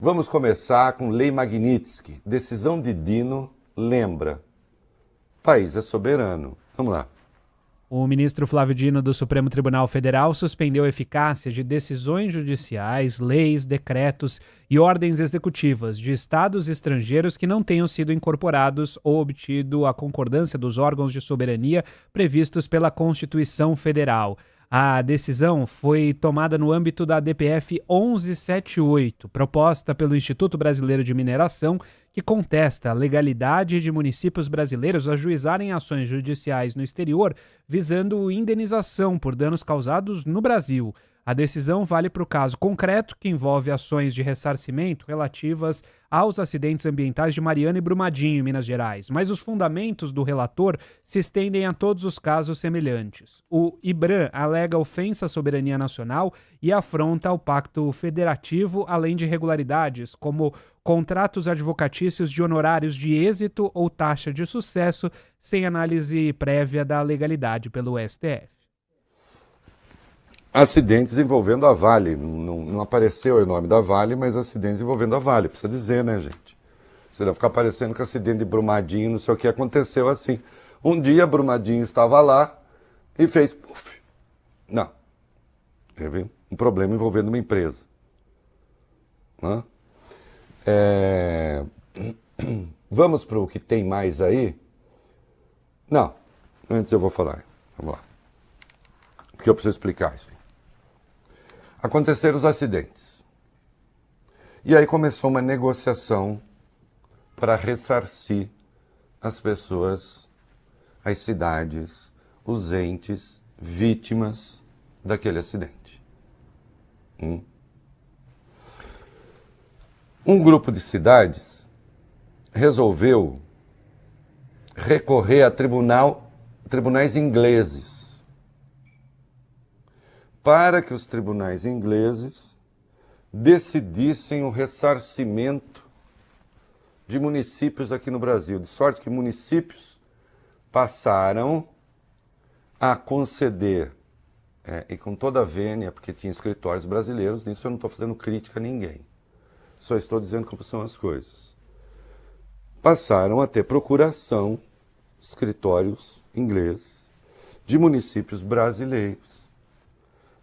Vamos começar com Lei Magnitsky. Decisão de Dino lembra. País é soberano. Vamos lá. O ministro Flávio Dino do Supremo Tribunal Federal suspendeu a eficácia de decisões judiciais, leis, decretos e ordens executivas de estados estrangeiros que não tenham sido incorporados ou obtido a concordância dos órgãos de soberania previstos pela Constituição Federal. A decisão foi tomada no âmbito da DPF 1178, proposta pelo Instituto Brasileiro de Mineração, que contesta a legalidade de municípios brasileiros ajuizarem ações judiciais no exterior visando indenização por danos causados no Brasil. A decisão vale para o caso concreto, que envolve ações de ressarcimento relativas aos acidentes ambientais de Mariana e Brumadinho, em Minas Gerais. Mas os fundamentos do relator se estendem a todos os casos semelhantes. O IBRAM alega ofensa à soberania nacional e afronta ao pacto federativo, além de irregularidades, como contratos advocatícios de honorários de êxito ou taxa de sucesso, sem análise prévia da legalidade pelo STF. Acidentes envolvendo a Vale. Não apareceu o nome da Vale, mas acidentes envolvendo a Vale. Precisa dizer, né, gente? Você não ficar parecendo que acidente de Brumadinho, não sei o que, aconteceu assim. Um dia Brumadinho estava lá e fez puff. Não. Teve um problema envolvendo uma empresa. Hã? Vamos para o que tem mais aí? Não. Antes eu vou falar. Vamos lá. Porque eu preciso explicar isso aí. Aconteceram os acidentes. E aí começou uma negociação para ressarcir as pessoas, as cidades, os entes, vítimas daquele acidente. Um grupo de cidades resolveu recorrer a tribunais ingleses, para que os tribunais ingleses decidissem o ressarcimento de municípios aqui no Brasil. De sorte que municípios passaram a conceder, e com toda a vênia, porque tinha escritórios brasileiros, nisso eu não estou fazendo crítica a ninguém. Só estou dizendo como são as coisas. Passaram a ter procuração, escritórios ingleses, de municípios brasileiros,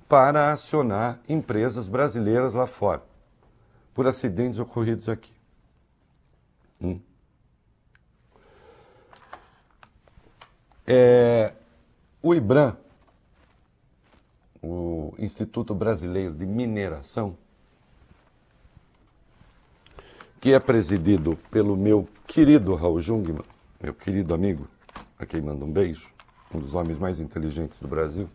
para acionar empresas brasileiras lá fora, por acidentes ocorridos aqui. O IBRAM, o Instituto Brasileiro de Mineração, que é presidido pelo meu querido Raul Jungmann, meu querido amigo, a quem mando um beijo, um dos homens mais inteligentes do Brasil,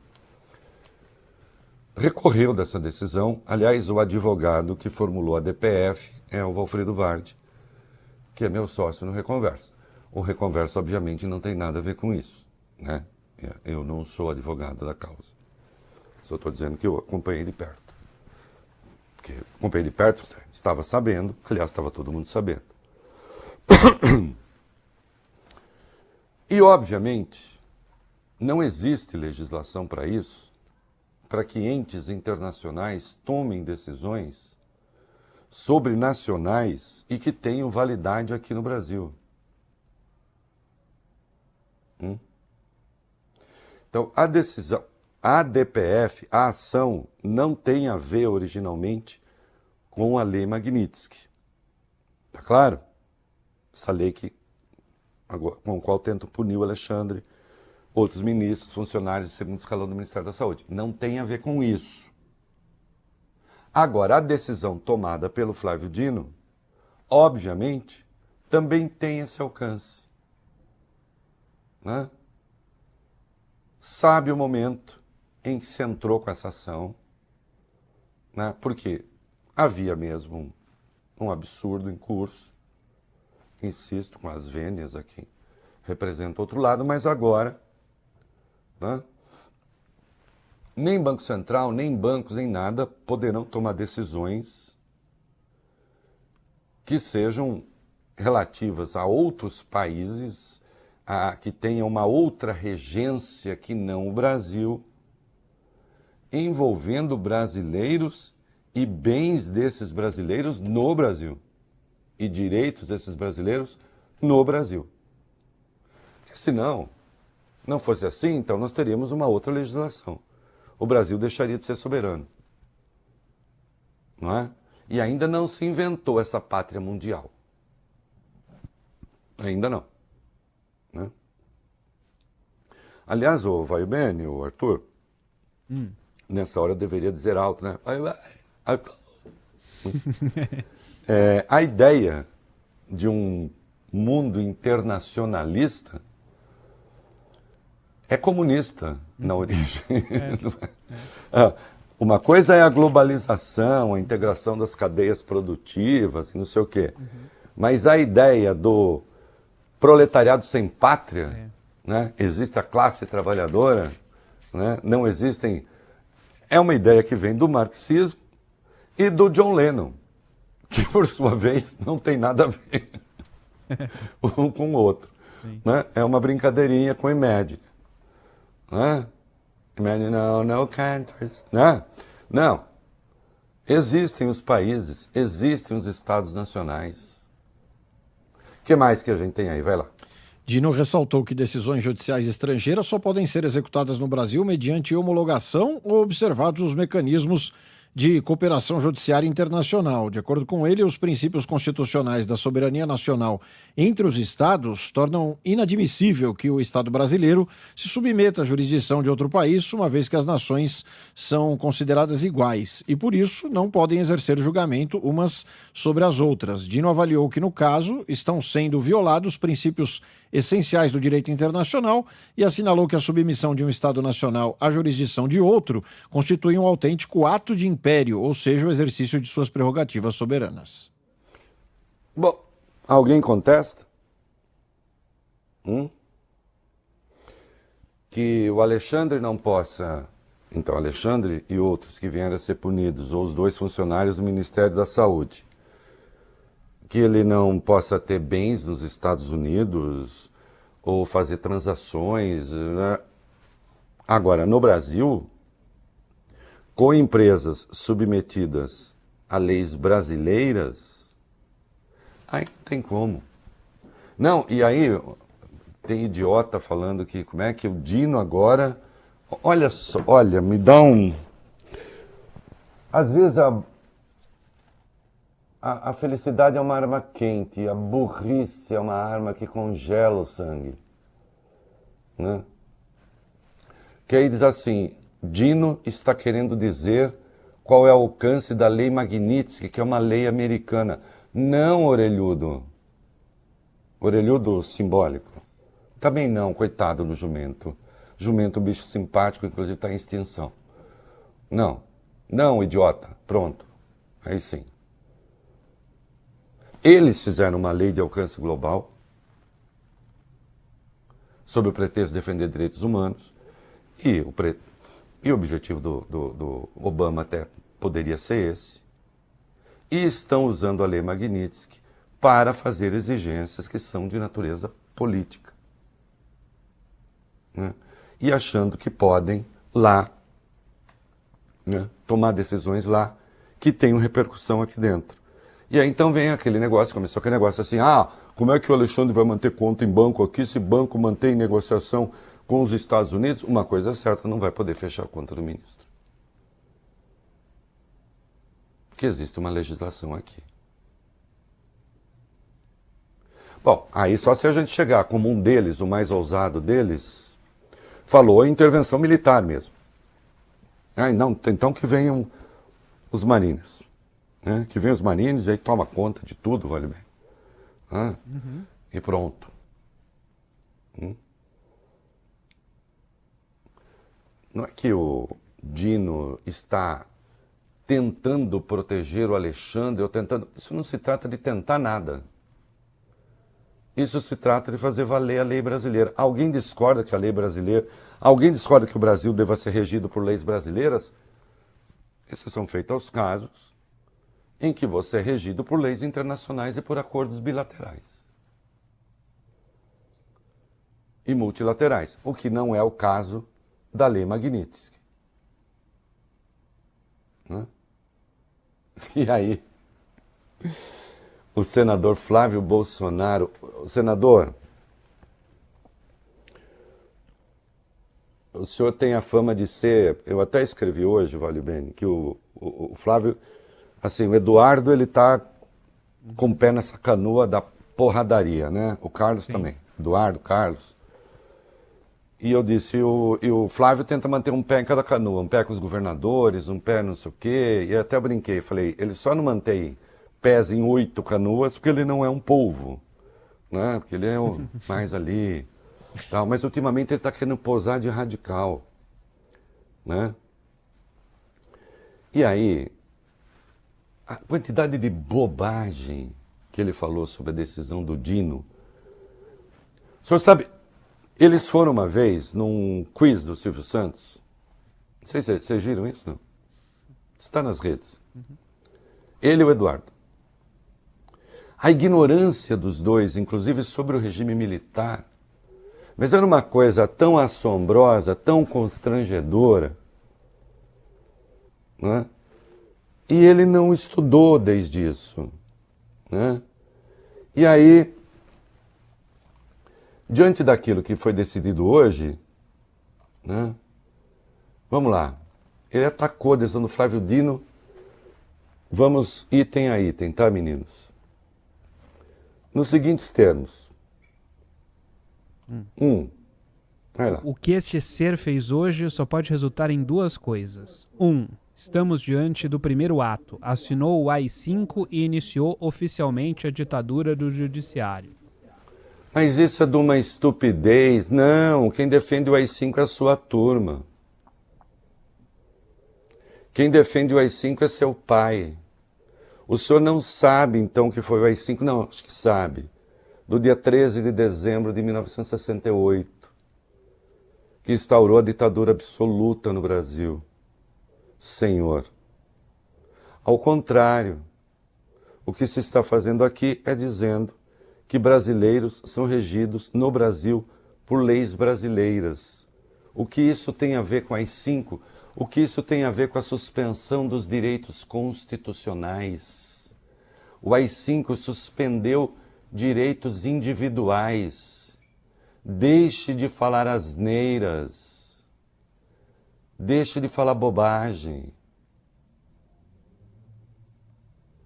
recorreu dessa decisão. Aliás, o advogado que formulou a DPF é o Valfrido Vardi, que é meu sócio no Reconversa. O Reconversa, obviamente, não tem nada a ver com isso, né? Eu não sou advogado da causa. Só estou dizendo que eu acompanhei de perto. Porque acompanhei de perto, estava sabendo, aliás, estava todo mundo sabendo. E, obviamente, não existe legislação para isso, para que entes internacionais tomem decisões sobre nacionais e que tenham validade aqui no Brasil. Então, a decisão, a DPF, a ação, não tem a ver originalmente com a Lei Magnitsky. Tá claro? Essa lei com a qual tento punir o Alexandre, outros ministros, funcionários de segundo escalão do Ministério da Saúde. Não tem a ver com isso. Agora, a decisão tomada pelo Flávio Dino, obviamente, também tem esse alcance. Né? Sabe o momento em que se entrou com essa ação, né? Porque havia mesmo um absurdo em curso, insisto, com as vênias aqui, representa outro lado, mas agora, né? Nem Banco Central, nem bancos, nem nada poderão tomar decisões que sejam relativas a outros países, que tenham uma outra regência que não o Brasil, envolvendo brasileiros e bens desses brasileiros no Brasil. E direitos desses brasileiros no Brasil. Porque senão, não fosse assim, então nós teríamos uma outra legislação. O Brasil deixaria de ser soberano. Não é? E ainda não se inventou essa pátria mundial. Ainda não. Né? Aliás, o vai bem, o Arthur, nessa hora eu deveria dizer alto, né? A ideia de um mundo internacionalista é comunista na origem. Uma coisa é a globalização, a integração das cadeias produtivas, não sei o quê. Mas a ideia do proletariado sem pátria, né? Existe a classe trabalhadora, né? Não existem... É uma ideia que vem do marxismo e do John Lennon, que por sua vez não tem nada a ver um com o outro. Né? É uma brincadeirinha com Imagine. Né? Imagine no countries. Né? Não. Existem os países, existem os estados nacionais. O que mais que a gente tem aí? Vai lá. Dino ressaltou que decisões judiciais estrangeiras só podem ser executadas no Brasil mediante homologação ou observados os mecanismos de cooperação judiciária internacional. De acordo com ele, os princípios constitucionais da soberania nacional entre os estados tornam inadmissível que o Estado brasileiro se submeta à jurisdição de outro país, uma vez que as nações são consideradas iguais e, por isso, não podem exercer julgamento umas sobre as outras. Dino avaliou que, no caso, estão sendo violados princípios essenciais do direito internacional e assinalou que a submissão de um Estado nacional à jurisdição de outro constitui um autêntico ato de império, ou seja, o exercício de suas prerrogativas soberanas. Bom, alguém contesta? Que o Alexandre não possa... Então, Alexandre e outros que vieram a ser punidos, ou os 2 funcionários do Ministério da Saúde, que ele não possa ter bens nos Estados Unidos ou fazer transações, né? Agora, no Brasil, com empresas submetidas a leis brasileiras, aí não tem como. Não, e aí tem idiota falando que como é que o Dino agora... Olha só, olha, me dá um... Às vezes a felicidade é uma arma quente, a burrice é uma arma que congela o sangue. Né? Que aí diz assim, Dino está querendo dizer qual é o alcance da lei Magnitsky, que é uma lei americana. Não, orelhudo. Orelhudo simbólico. Também não, coitado do jumento. Jumento, um bicho simpático, inclusive está em extinção. Não, não, idiota. Pronto. Aí sim. Eles fizeram uma lei de alcance global, sob o pretexto de defender direitos humanos, e o objetivo do Obama até poderia ser esse, e estão usando a lei Magnitsky para fazer exigências que são de natureza política. Né? E achando que podem lá, né, tomar decisões lá que tenham repercussão aqui dentro. E aí então vem aquele negócio, começou aquele negócio assim, como é que o Alexandre vai manter conta em banco aqui se banco mantém negociação com os Estados Unidos? Uma coisa é certa, não vai poder fechar a conta do ministro. Porque existe uma legislação aqui. Bom, aí só se a gente chegar como um deles, o mais ousado deles, falou em intervenção militar mesmo. Não, então que venham os marinhos, que venham os marinhos e aí toma conta de tudo, vale bem. E pronto. Não é que o Dino está tentando proteger o Alexandre, ou tentando... Isso não se trata de tentar nada. Isso se trata de fazer valer a lei brasileira. Alguém discorda que a lei brasileira... Alguém discorda que o Brasil deva ser regido por leis brasileiras? Esses são feitos aos casos em que você é regido por leis internacionais e por acordos bilaterais. E multilaterais, o que não é o caso da lei Magnitsky. Né? E aí, o senador Flávio Bolsonaro, senador, o senhor tem a fama de ser, eu até escrevi hoje, Vale Bene, que o Flávio, assim, o Eduardo, ele tá com o pé nessa canoa da porradaria, né? O Carlos Sim. também, Eduardo, Carlos. E eu disse, e o Flávio tenta manter um pé em cada canoa, um pé com os governadores, um pé não sei o quê, e até brinquei, falei, ele só não mantém pés em 8 canoas porque ele não é um polvo, né? Porque ele é mais ali, tal. Mas ultimamente ele está querendo posar de radical, né? E aí, a quantidade de bobagem que ele falou sobre a decisão do Dino. O senhor sabe, eles foram uma vez num quiz do Silvio Santos. Não sei se vocês viram isso, não? Está nas redes. Ele e o Eduardo. A ignorância dos dois, inclusive sobre o regime militar, mas era uma coisa tão assombrosa, tão constrangedora, né? E ele não estudou desde isso, né? E aí, diante daquilo que foi decidido hoje, né? Vamos lá. Ele atacou a decisão do Flávio Dino. Vamos item a item, tá, meninos? Nos seguintes termos. Vai lá. O que este ser fez hoje só pode resultar em duas coisas. 1. Estamos diante do primeiro ato. Assinou o AI-5 e iniciou oficialmente a ditadura do judiciário. Mas isso é de uma estupidez. Não, quem defende o AI-5 é a sua turma. Quem defende o AI-5 é seu pai. O senhor não sabe, então, o que foi o AI-5? Não, acho que sabe. Do dia 13 de dezembro de 1968, que instaurou a ditadura absoluta no Brasil. Senhor. Ao contrário, o que se está fazendo aqui é dizendo que brasileiros são regidos no Brasil por leis brasileiras. O que isso tem a ver com AI-5? O que isso tem a ver com a suspensão dos direitos constitucionais? O AI-5 suspendeu direitos individuais. Deixe de falar asneiras. Deixe de falar bobagem.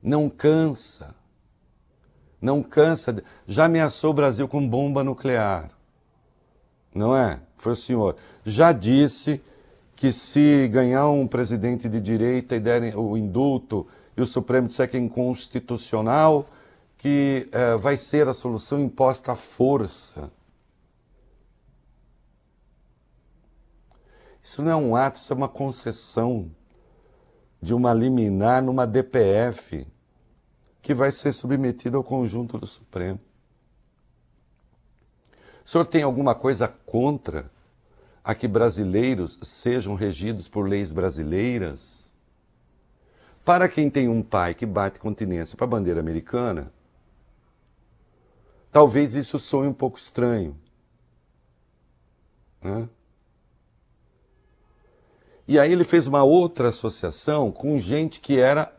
Não cansa. Não cansa. Já ameaçou o Brasil com bomba nuclear. Não é? Foi o senhor. Já disse que se ganhar um presidente de direita e derem o indulto e o Supremo disser que é inconstitucional, que vai ser a solução imposta à força. Isso não é um ato, isso é uma concessão de uma liminar numa DPF que vai ser submetida ao conjunto do Supremo. O senhor tem alguma coisa contra a que brasileiros sejam regidos por leis brasileiras? Para quem tem um pai que bate continência para a bandeira americana, talvez isso soe um pouco estranho, né? E aí ele fez uma outra associação com gente que era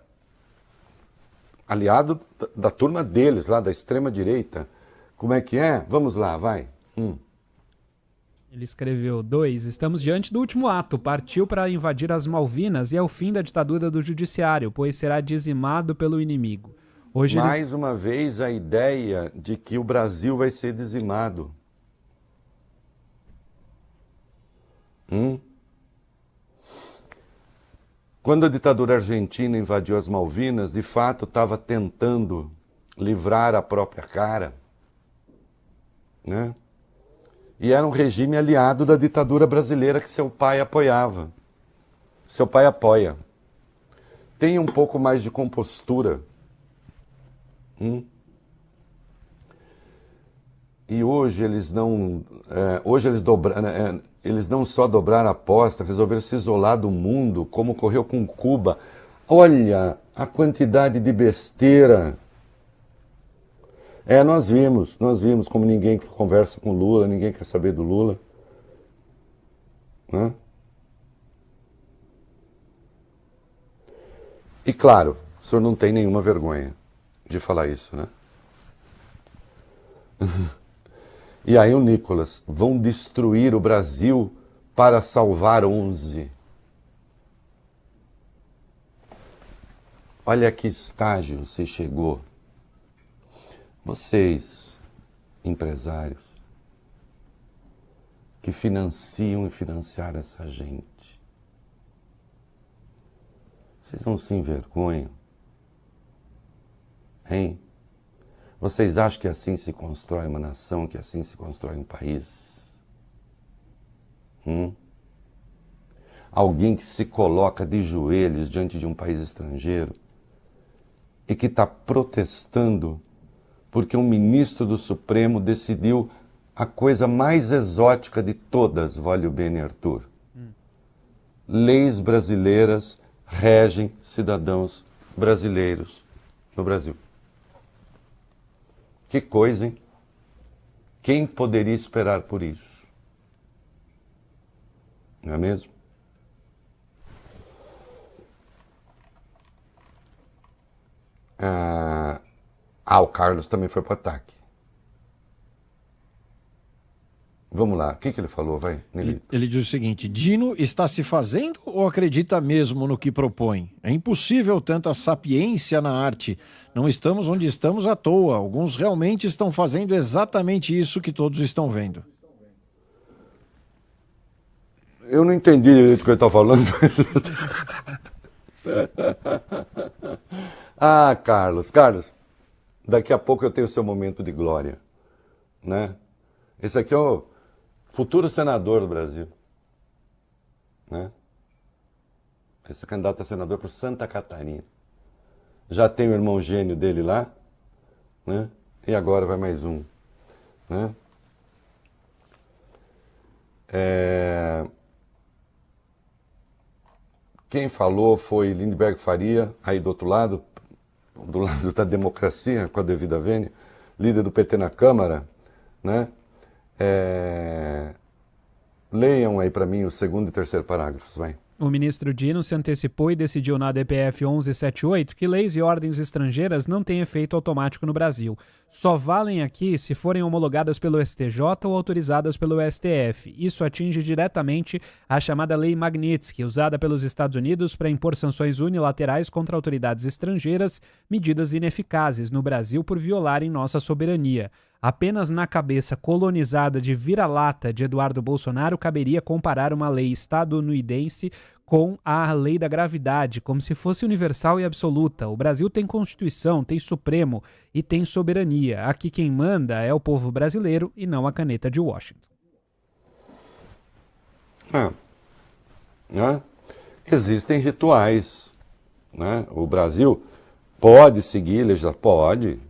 aliado da turma deles, lá da extrema-direita. Como é que é? Vamos lá, vai. Ele escreveu: 2. Estamos diante do último ato. Partiu para invadir as Malvinas e é o fim da ditadura do judiciário, pois será dizimado pelo inimigo. Hoje Mais uma vez a ideia de que o Brasil vai ser dizimado. Quando a ditadura argentina invadiu as Malvinas, de fato estava tentando livrar a própria cara, né? E era um regime aliado da ditadura brasileira que seu pai apoiava. Seu pai apoia. Tenha um pouco mais de compostura. E hoje eles não... eles não só dobraram a aposta, resolveram se isolar do mundo, como ocorreu com Cuba. Olha a quantidade de besteira. Nós vimos como ninguém conversa com Lula, ninguém quer saber do Lula. Né? E claro, O senhor não tem nenhuma vergonha de falar isso, né? E aí o Nicolas, vão destruir o Brasil para salvar 11. Olha que estágio se chegou. Vocês, empresários, que financiam e financiaram essa gente, vocês não se envergonham? Hein? Vocês acham que assim se constrói uma nação, que assim se constrói um país? Alguém que se coloca de joelhos diante de um país estrangeiro e que está protestando porque um ministro do Supremo decidiu a coisa mais exótica de todas, Vólio Bene Arthur. Leis brasileiras regem cidadãos brasileiros no Brasil. Que coisa, hein? Quem poderia esperar por isso? Não é mesmo? O Carlos também foi para o ataque. Vamos lá, o que ele falou? Vai, Nelito. Ele diz o seguinte: Dino está se fazendo ou acredita mesmo no que propõe? É impossível tanta sapiência na arte. Não estamos onde estamos à toa. Alguns realmente estão fazendo exatamente isso que todos estão vendo. Eu não entendi direito o que ele está falando. Carlos, daqui a pouco eu tenho o seu momento de glória, né? Esse aqui é o futuro senador do Brasil, né? Esse é candidato a senador por Santa Catarina. Já tem o irmão gênio dele lá, né? E agora vai mais um, né? Quem falou foi Lindbergh Faria, aí do outro lado da democracia, com a devida vênia, líder do PT na Câmara, né? Leiam aí para mim o segundo e terceiro parágrafos, vai. O ministro Dino se antecipou e decidiu na DPF 1178 que leis e ordens estrangeiras não têm efeito automático no Brasil. Só valem aqui se forem homologadas pelo STJ ou autorizadas pelo STF. Isso atinge diretamente a chamada Lei Magnitsky, usada pelos Estados Unidos para impor sanções unilaterais contra autoridades estrangeiras, medidas ineficazes no Brasil por violarem nossa soberania. Apenas na cabeça colonizada de vira-lata de Eduardo Bolsonaro caberia comparar uma lei estadunidense com a lei da gravidade, como se fosse universal e absoluta. O Brasil tem Constituição, tem Supremo e tem soberania. Aqui quem manda é o povo brasileiro e não a caneta de Washington. Né? Existem rituais, né? O Brasil pode seguir legislação, pode,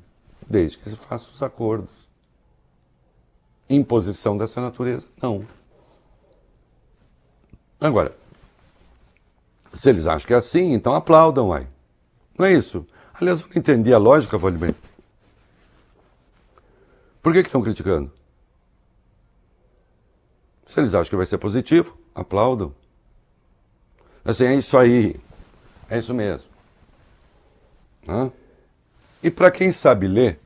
desde que se façam os acordos. Imposição dessa natureza, não. Agora, se eles acham que é assim, então aplaudam, uai. Não é isso? Aliás, eu não entendi a lógica, Vale bem. Por que estão criticando? Se eles acham que vai ser positivo, aplaudam. Assim, é isso aí. É isso mesmo. E para quem sabe ler,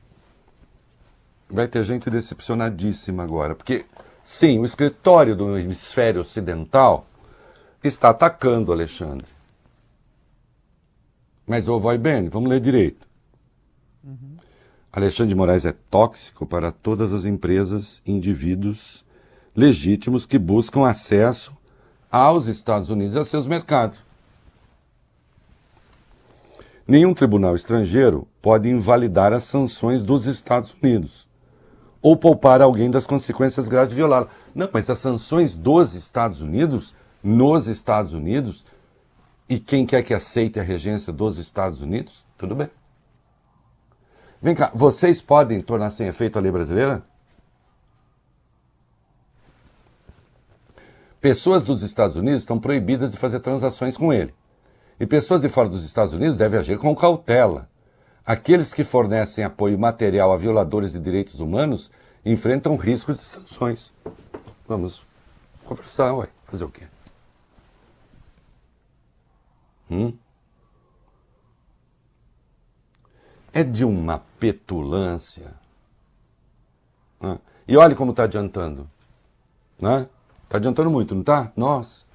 vai ter gente decepcionadíssima agora. Porque, sim, o escritório do hemisfério ocidental está atacando o Alexandre. Mas, vai bem, vamos ler direito. Alexandre de Moraes é tóxico para todas as empresas e indivíduos legítimos que buscam acesso aos Estados Unidos e a seus mercados. Nenhum tribunal estrangeiro pode invalidar as sanções dos Estados Unidos ou poupar alguém das consequências graves de violá-la. Não, mas as sanções dos Estados Unidos, nos Estados Unidos, e quem quer que aceite a regência dos Estados Unidos, tudo bem. Vem cá, vocês podem tornar sem efeito a lei brasileira? Pessoas dos Estados Unidos estão proibidas de fazer transações com ele. E pessoas de fora dos Estados Unidos devem agir com cautela. Aqueles que fornecem apoio material a violadores de direitos humanos enfrentam riscos de sanções. Vamos conversar, ué. Fazer o quê? é de uma petulância. Né? E olha como está adiantando. Né? Está adiantando muito, não está? Nossa.